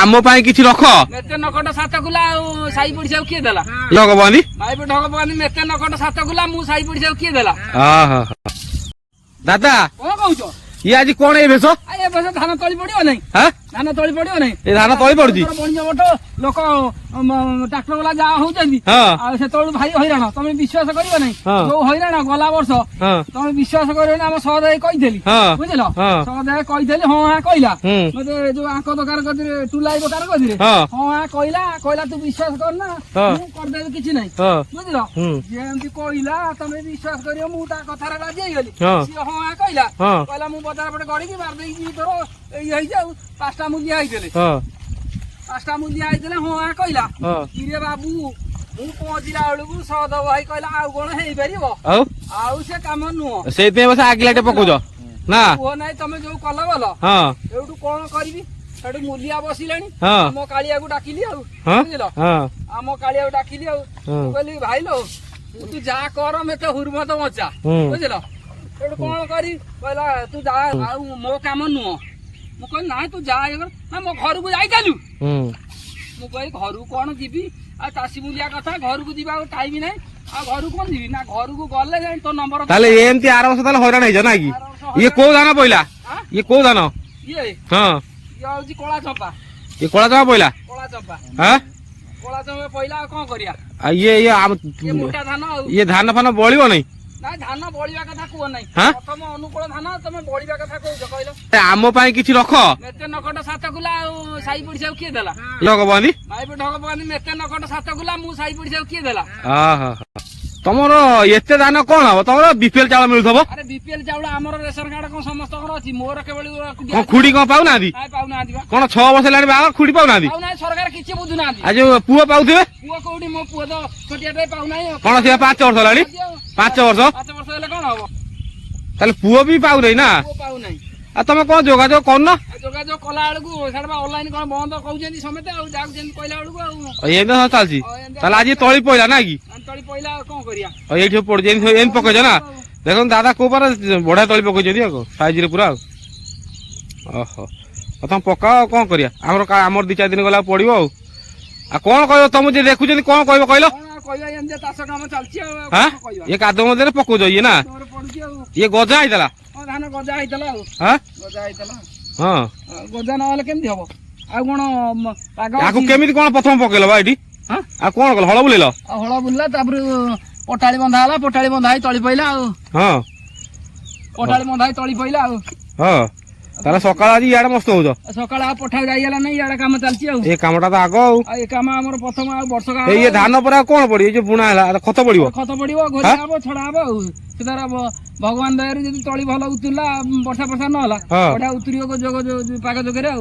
आम किसी रख मेते नकट 7 गुला साई पड़िसा किए देला लगवानी भाई ढग पकानी मेते नकट 7 गुला मु साई पड़िसा किए देला दादा कौन कहूछ ये आज कौन है भेष ए बस धान तଳି पड़ियो नहीं हां धान तଳି पड़ियो नहीं ए धान तଳି पड़ुची बणिया बट लोक ट्रैक्टर वाला जा होउचंदी हां आ से तळु भाई हैरान तमे विश्वास करियो नहीं जो हैरान गला वर्ष तमे विश्वास करियो ना हम सदाय कहिदेली बुझिलो सदाय कहिदेली हां हां कहला मते जो आंको दकार कदिरे टुलाई दकार कदिरे हां हां कहला तू विश्वास कर ना मु कर देबे किछि नहीं बुझिलो जेंति कहला तमे विश्वास करियो मु ता कथारे राजी गेली सी हां हां कहला मु बजार पटे गड़ी की मार देई जी तोरो एई जाऊ पांचटा मुलिया आइदेले पांचटा मुलिया आइदेले हां कहला किरे बाबू मु पहुंचला बेलू सद भाई कहला आउ कोन हेई परिबो आउ से काम नुह सेते बस आगिलाटे पकोज ना ओ नै तमे जो कल बोल हां एउटू कोन करबी सेटू मुलिया बसिलानी हां हम कालिया को डाकिली आउ बुझिलो हां हम कालिया को डाकिली आउ कहली भाई लो तू जा कर में तो हुरमत मचा बुझिलो एउटू कोन करी कहला तू जा आउ मो काम नुह मु कहली ना तू जा ना मो घर को जाई चालू मु कहली घर को कोन जीबी आ तासी मुलिया कथा घर को जीबा टाइम नै आ घर को कोन जीबी ना घर को गले जाई तो नंबर ताले एमती आर वर्ष ताले हैरान है ना की ये को दाना पहिला ये को दाना ये हां ये होजी कोला चंपा ये कोला चंपा पहिला कोला चंपा हां कोला चंपा पहिला कोन करिया आ ये मोटा धान ये धान फान बळिबो नै ना धान बळिबा कथा को नै प्रथम अनुकूल धान तमे बळिबा कथा कहू कहलो आम किसी रख मेते नकट 7 गुला साई पड़िसा किए देला लगवानी भाई ढग पकानी मेते नकट 7 गुला मु साई पड़िसा किए देला तमर एते दान कोन हो तमर बीपीएल चावल मिलथबो अरे बीपीएल चावल हमर रेशन कार्ड कोन समस्त कर अछि मोर केवल खुडी कोन पाउ नादी काय पाउ नादी कोन 6 वर्ष लानी बा खुडी पाउ नादी पाउ नै सरकार किछि बुझु नादी आज पुओ पाउथिबे पुओ कोडी मो पुओ तो छोटियाटे पाउ नै कोन से 5 वर्ष लानी 5 वर्ष हेले कोन हबो ताले पुओ भी पाउ रै ना पुओ पाउ नै आ तमे कोन जोगाजोग करन जोगाजोग कला बेलू साडा ऑनलाइन कोन बंद कहउजेंदी समेते आ जाउ जेन कहला बेलू आ एमे हो चालसी ताले आज तळी पहिला ना की तळी पहिला कोन करिया एठी पड़ जेन एन पकज ना देखो दादा को पर बढा तळी पकज दियो को साइज रे पूरा ओहो तुम पकाओ कौन करिया हमर 2-4 दिन गला पड़िबो आ कोन कहयो तुम जे देखु जनी कोन कहबो कहलो कहया एम जे तास काम चलछि हां ये कादो मदे पको जो ये ना ये गजा आइतला धान गजा आइतला हां गजा आइतला हां गजा न होले केमथि हबो आ कोन पाग आको केमिति कोन प्रथम पकेलो बा एठी हां आ कोन कल हळ बुलेलो हळ बुलला तापर पटाळी बंधा हला पटाळी बंधाई तळी पहिला हां पटाळी बंधाई तळी पहिला हां ताला सकाळ आज याडा मस्त होजो सकाळ आ पठा जाइला नै याडा काम चलछि ए कामटा तो आगो ए काम हमर प्रथम आ वर्ष का ये धान पर कोन पड़ी ये जो बुना हला खत पड़िबो खत पड़िबो घोड़ा आबो छडा आबो सेदार भगवान दयारु जदी तळी भलो उतुला वर्षा न हला बडा उतरियो को जोग पाग जोगरे